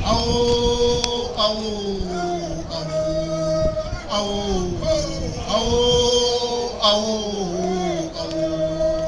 Awo, awo, awo, awo.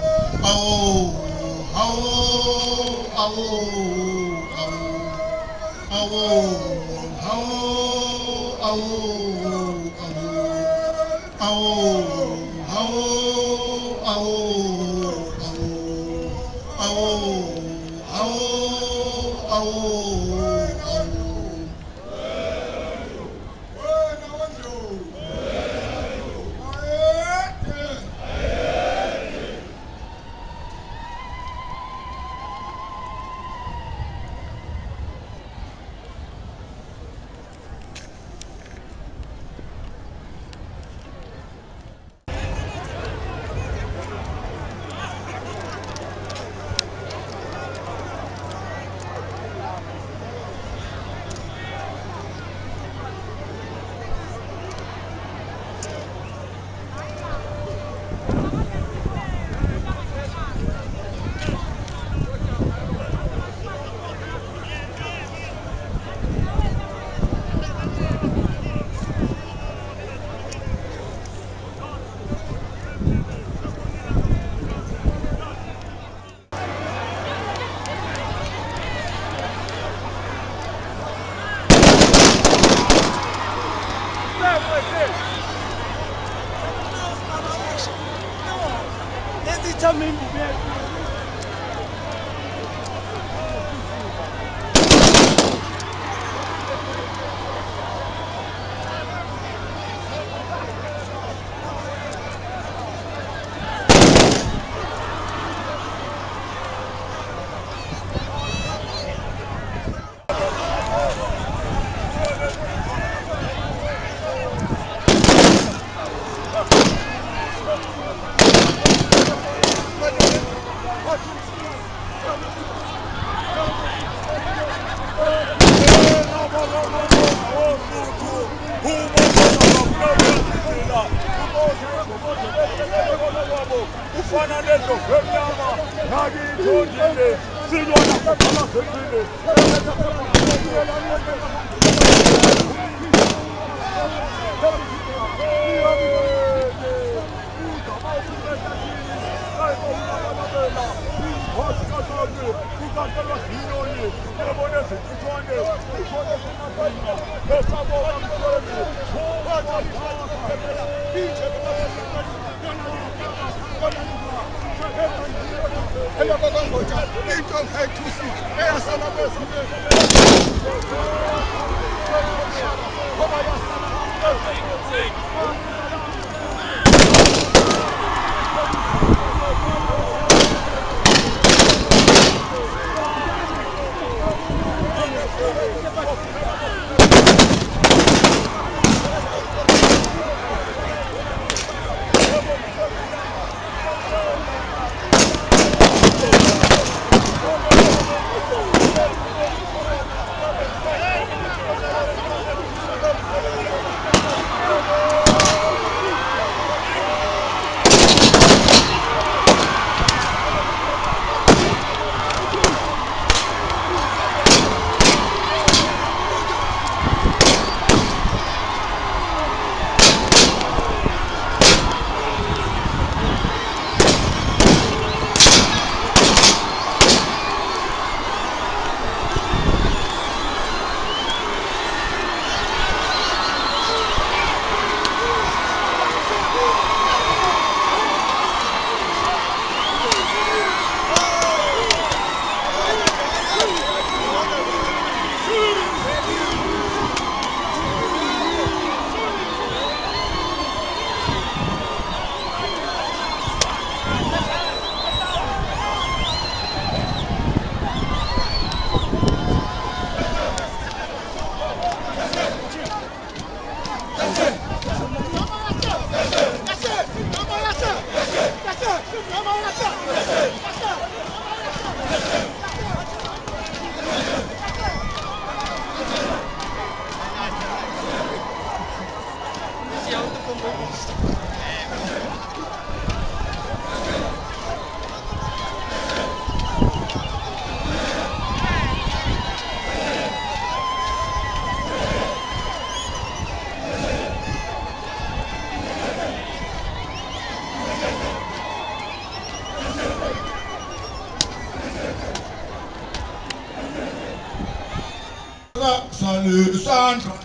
Salut Sandra.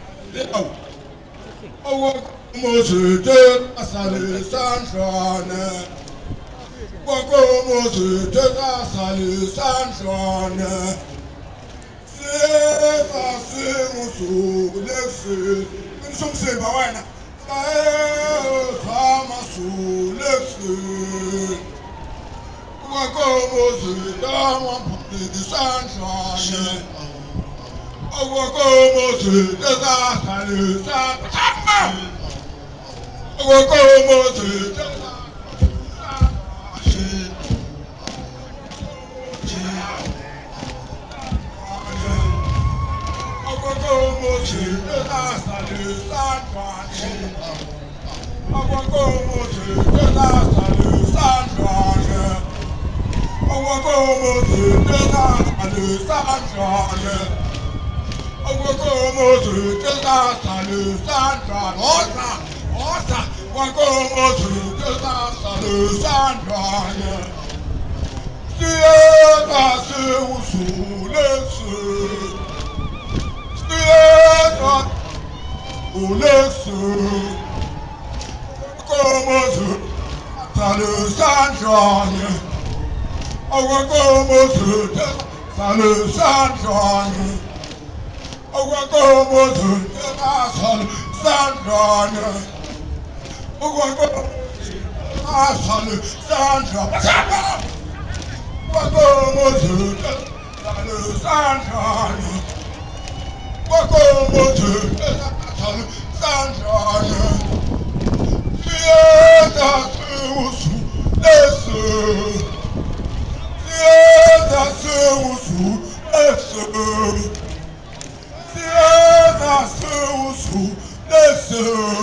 Oh, monsieur de salut Sandra. Como se te da salut Sandra. C'est passé mon sou l'excès. Nous sommes c'est pas ouais. Ça m'a sous l'excès. Como se da mon petit Sandra. Oh, como se te da salut Sandra. Oh, como se te da. Como se te da salut Sandra. Como se te da salut Sandra. Como se te da salut Sandra. Como se te da salut Sandra. Osa, osa. Como se te da salut Sandra. Si est passé sous les cieux. Si est passé sous les cieux. Como se salut Sandra. Como se te salut Sandra. Como se te da salut Sandra. Como salut Sandra. Como se te salut Sandra. Como se te salut Sandra. Si est passé sous les cieux. Si est passé sous les cieux. Si est passé sous les cieux.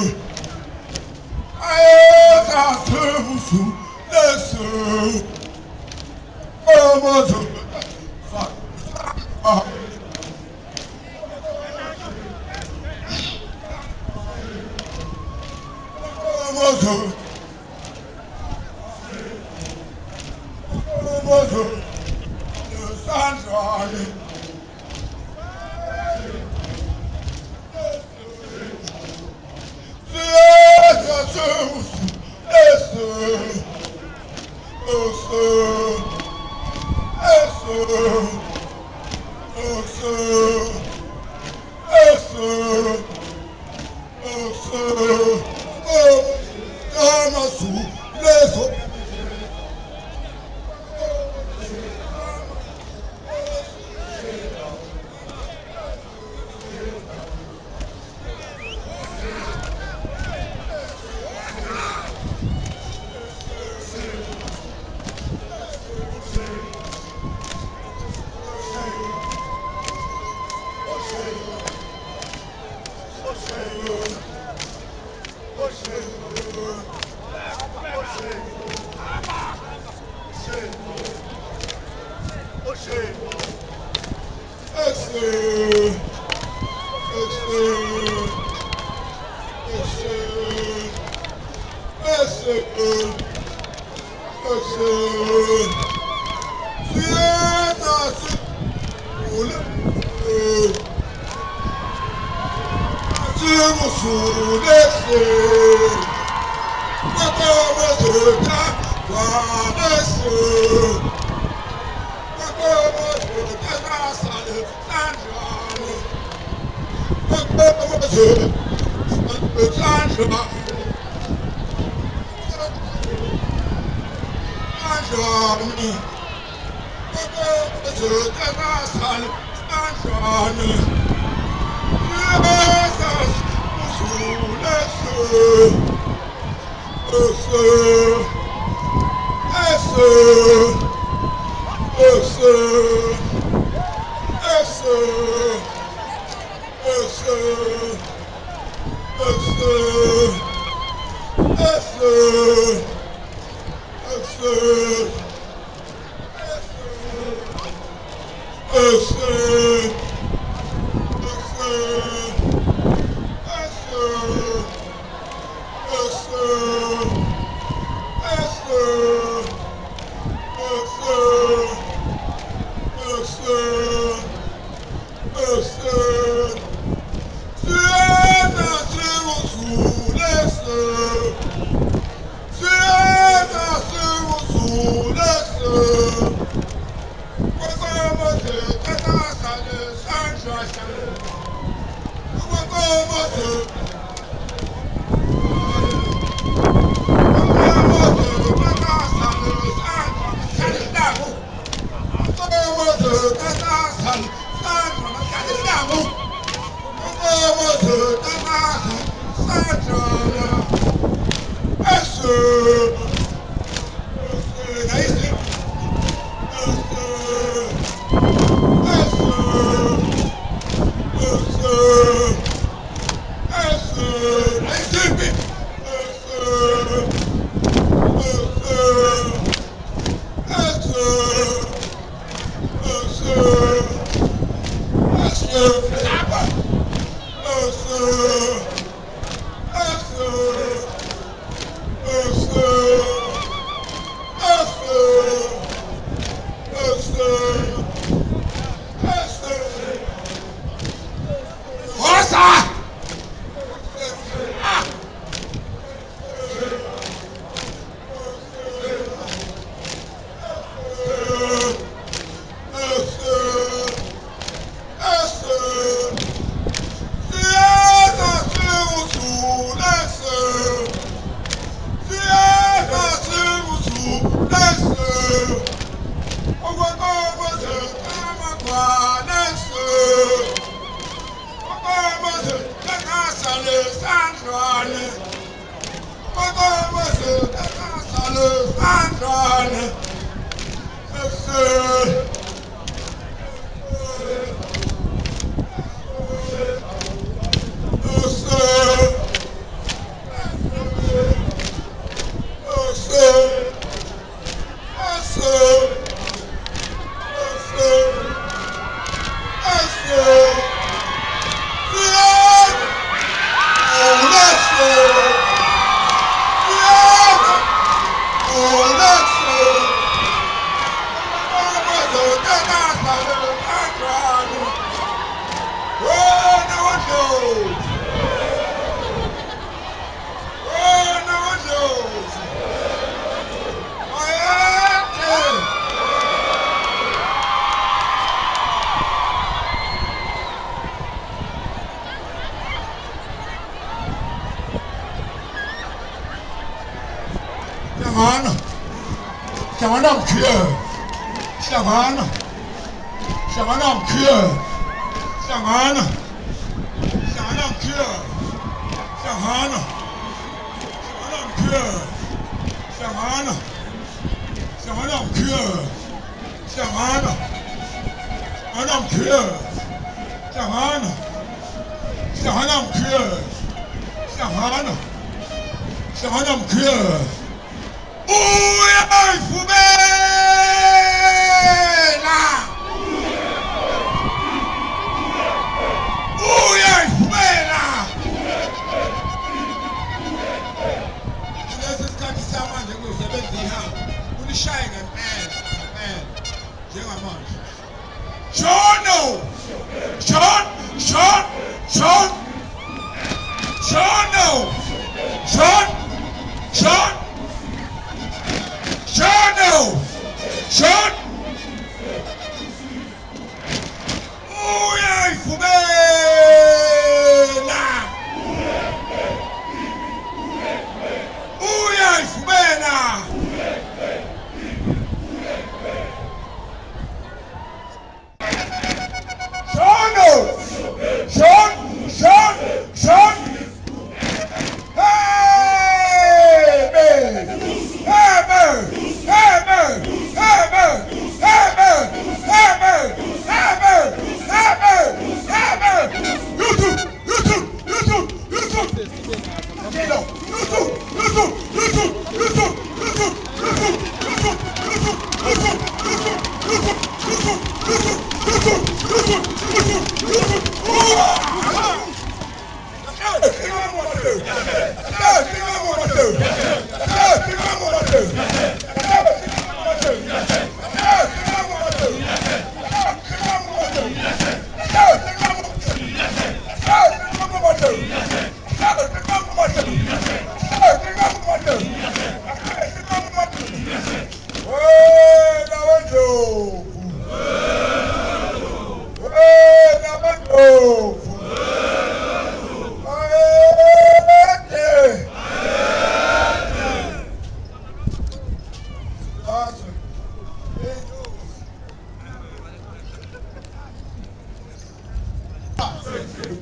Si est passé sous les cieux. Como se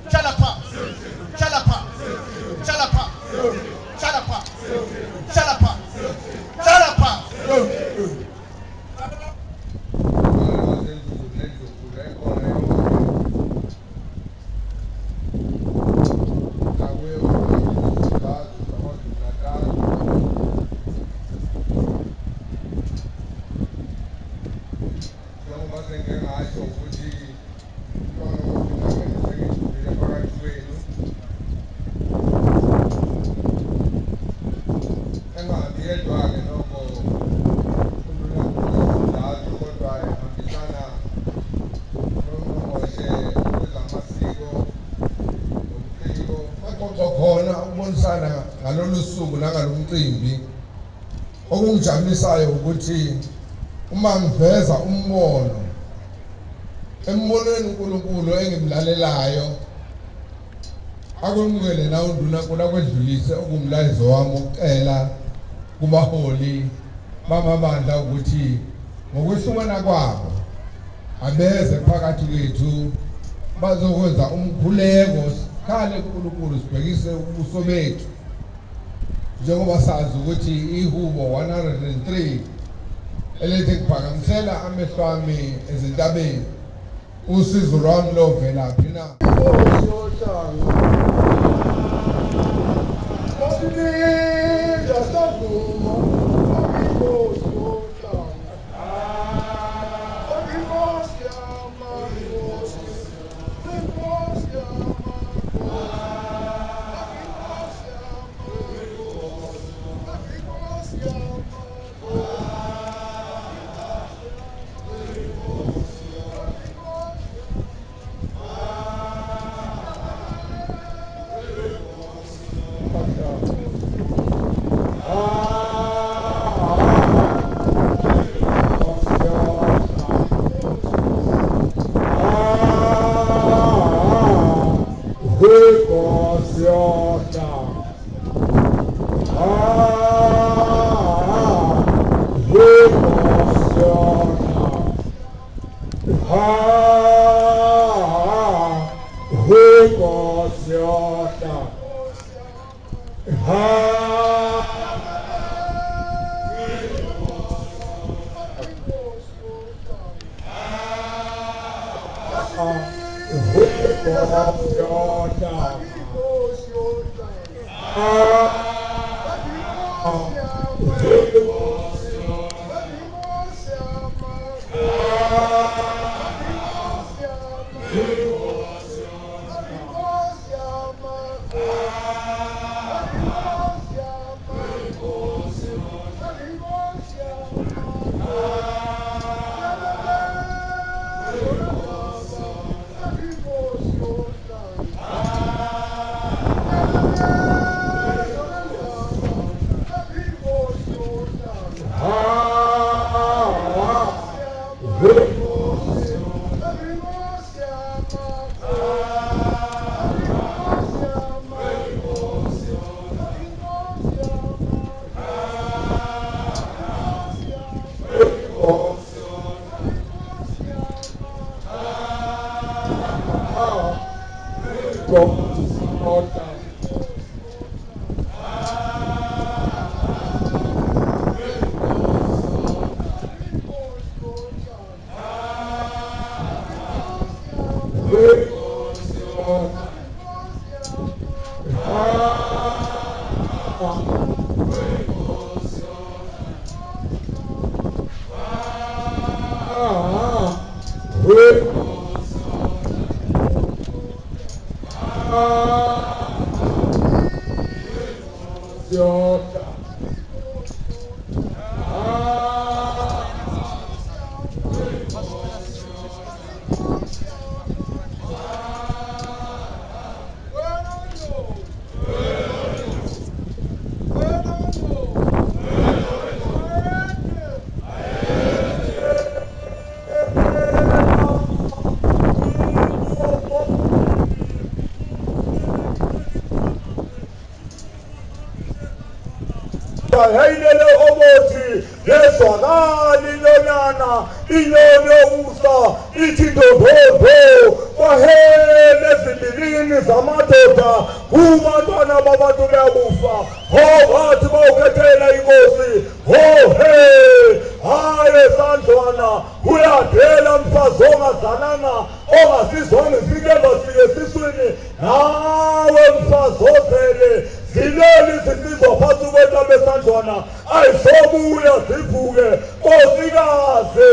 Chalapa, Chalapa, Chalapa, Chalapa, Chalapa, Chalapa. Ngalolu suku nangalo mcimbi okungijabulisayo ukuthi uma ngiveza umbono embonweni uNkulunkulu engimlalelayo akwemukele na unduna kona kwedlulise okumlayizo wami ukucela kubaholi bamabandla ukuthi ngokwehlukana kwabo abeze phakathi kwethu bazokwenza umkhuleko sikhale kuNkulunkulu sibhekise ubuso bethu njengoba sazi ukuthi ihubo 103 elithi kuphakamisela amehlo ami ezintabeni usizo lwami lovela phi na Hayinele omothi lezwakala inyoni yokusa ithi ndododho kwahele ezimbilini zamadoda kubantwana babantu beyakufa bathi bawukhethela inkosi he hayi esandlwana uyadela mfazi ongazalanga ongasizwanga isikemba sike esiswini nawe mfazi ozele zileli zinsizwa phansi kwentaba esandlwana ayisobuya zivuke nkosikazi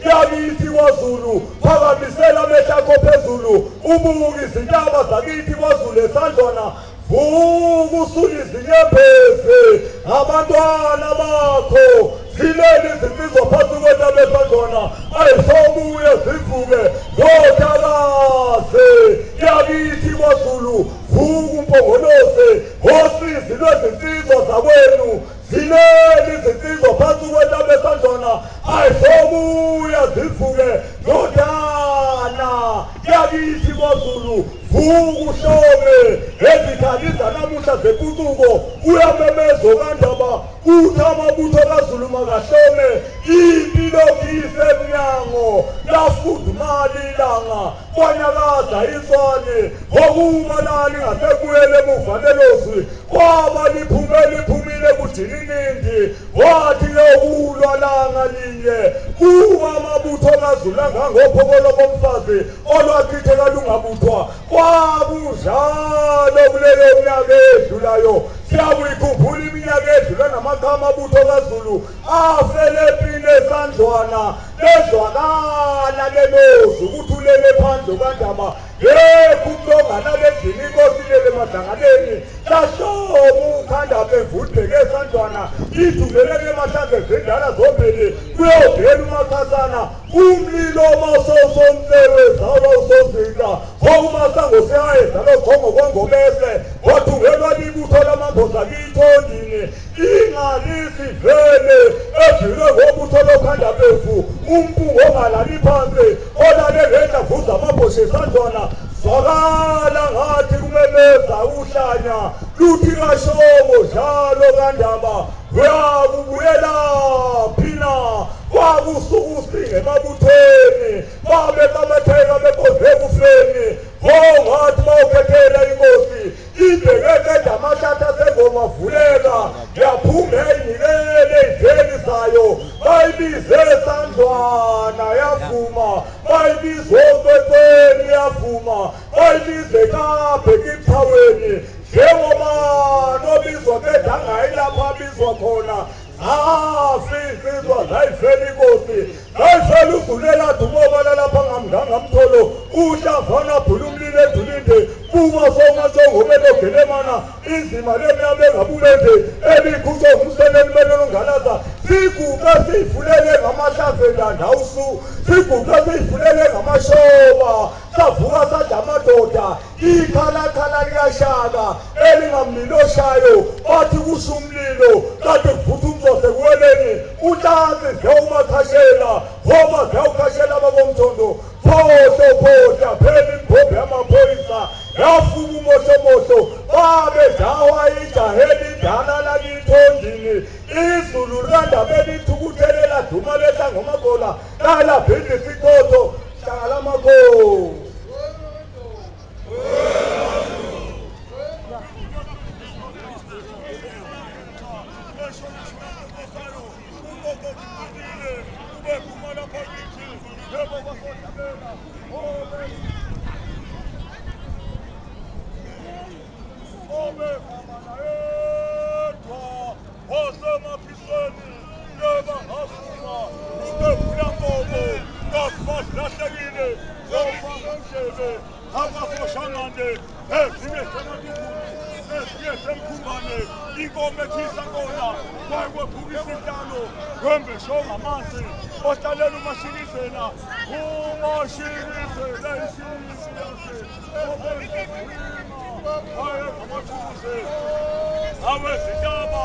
yakithi kwaZulu phakamisela amehlo akho phezulu ubuke izintaba zakithi kwaZulu esandlwana vuka usule izinyembezi abantwana bakho zileli zinsizwa phansi kwentaba esandlwana ayisobuya zivuke ndodakazi yakithi kwaZulu vuka umpongolose ngosizi lwezinsizwa zakwenu zileli zinsizwa phansi kwentaba esandlwana ayisobuya zivuke ndodana yakithi kwaZulu vuka uhlome ezikhali zanamuhla zempucuko uyamemeza okandaba uthi amabutho kaZulu makahlome impilo isemnyango lafudumala ilanga kwanyakaza iswane ngokumalali ngasekuyele emuva lelozwi kwaba liphumile kudinindi wathi-ke ukulwa langa linye kuba amabutho kaZulu angangophokolo bomfazi olwachitheka lungabuthwa kwakunjalo kuleyo minyaka edlulayo siyakuyikhumbula iminyaka edlula namakhama amabutho kaZulu afele empini esandlwana lezwakala lelozwi ukuthi ulele phandle kwandaba kumlongana lendlini inkosi lele madlangaleni lahloba ukhandaba emvudbheke esandlwana idungeleke emahlanze zendala zombili kuyovela umakhasana umlilo masosomsebeza olawusozika okumasango sehayeza lokhongo kwangomese wathungelwa libutho lamamboza kiyithondini ingalisi vele edlule ngobutho lokhanda befu umpungo ongalali phansi olale ngehla vuza amabhoshe esandlwana zwakala ngathi kumemeza uhlanya luthi kashomo njalo kandaba uyakubuyela phina kwakusuka usinge emabuthweni babekamatheka bekoze ekufeni ngathi bawukhethela inkosi ibhekekeda amahlatha sengoma vuleka yaphuma yayinikele ey'dleni zayo bayibize esandlwana yavuma bayibize onkwenkweni yavuma bayibize kabheka iphaweni njengoba nobizwa bedangayi lapho abizwa khona insizwa zayifela inkosi zayifela uzulela dumobalala lapha ngamtholo uhlavana bhula umlilo edulinde buka somatsongobelogelemanana inzima lemnyama engabulende elikhutsho ngumseleni belolongalaza siguqe siyifulele ngamahlazendandawu siguqe siyifulele ngamashoba savuka sadla amadoda ikhalakhala likashaka elingamliloshayo bathi kusha umlilo kade kuvutha umzose kuweleni utansi ziyawumakhashela ngoba ziyawukhashela ababomthondo phohla phela imibhobho yamaphoyisa yafuka umoshomohlo babedawa ijaheli idala lakithondini izulu likandabeni ithukuthelela duma lehla ngomagola lalabhindi isichotho hlangala amakhosi ohlalela umashinisela awezitaba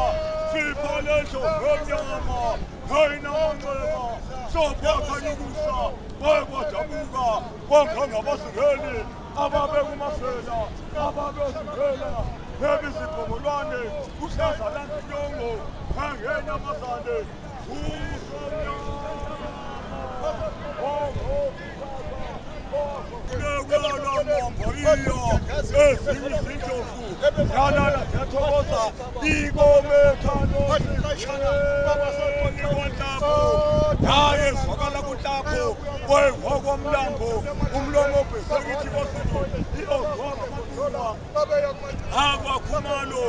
siphalesho ngomnyama ngayinamanxeba sophakanyukusa bayekwajabuka kwankangabasingeli ababekumasela ababezingela nebizibhongolwane kuhlazalanzinyongo kangenyamazane usomnyama Yesu nalala ngiyathokoza ikomethano konhlapho naye zwakala kunhlapho kwekomlambo umlomo obhesekithi bosizo iyozwanga amathuba akwakhumalo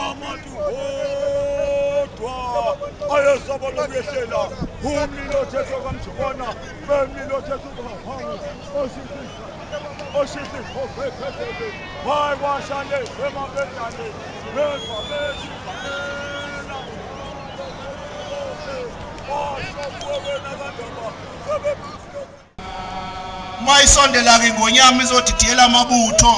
abantu hodwa ayesobola ukuyehlela umlilo othethe kamjokwana bemlilo othethe ukungaphangu oshisikhofephethele wayiwashane emabedane nezwabethi zamela washobuwena kandaba mayisondela ke ngonyama izodidiyela amabutho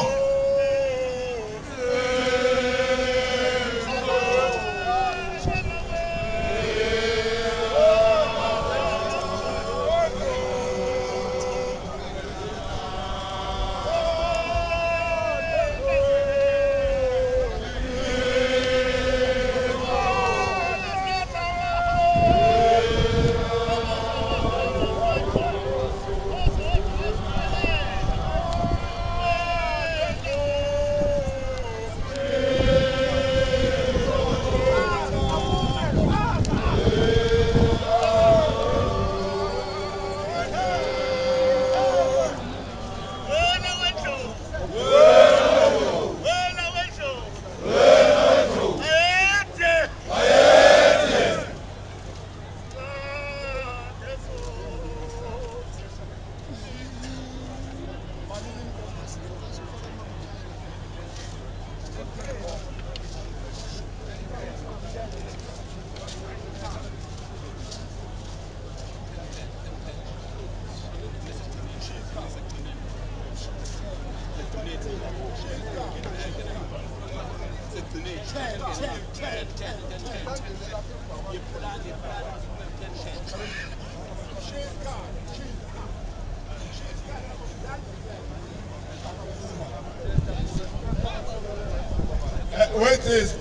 Wait is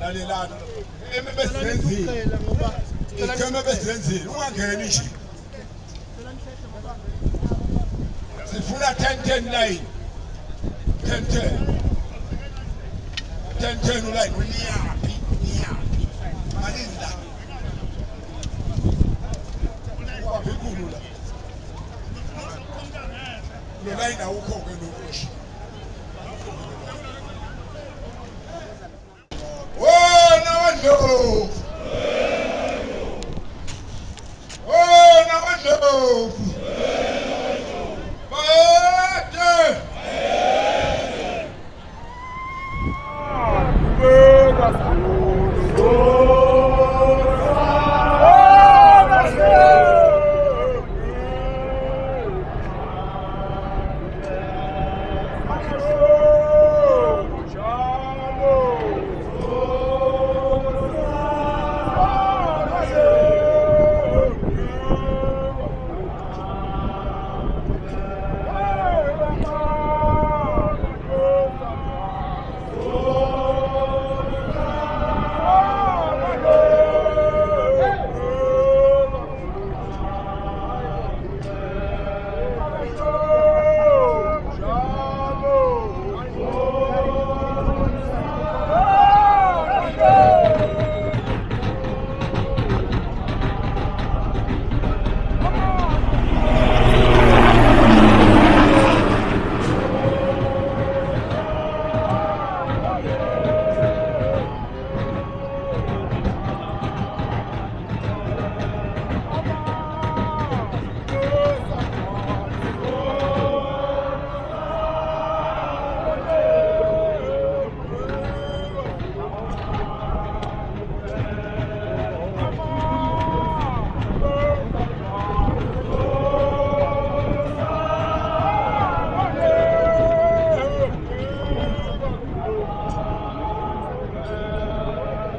lalelana emebesenzile itheme besenzile ungangeni nje sifuna 10-10-9 10-10 uline unyaphi malinda waphikulu la lo line awukho ke nokushi Oh, now I know.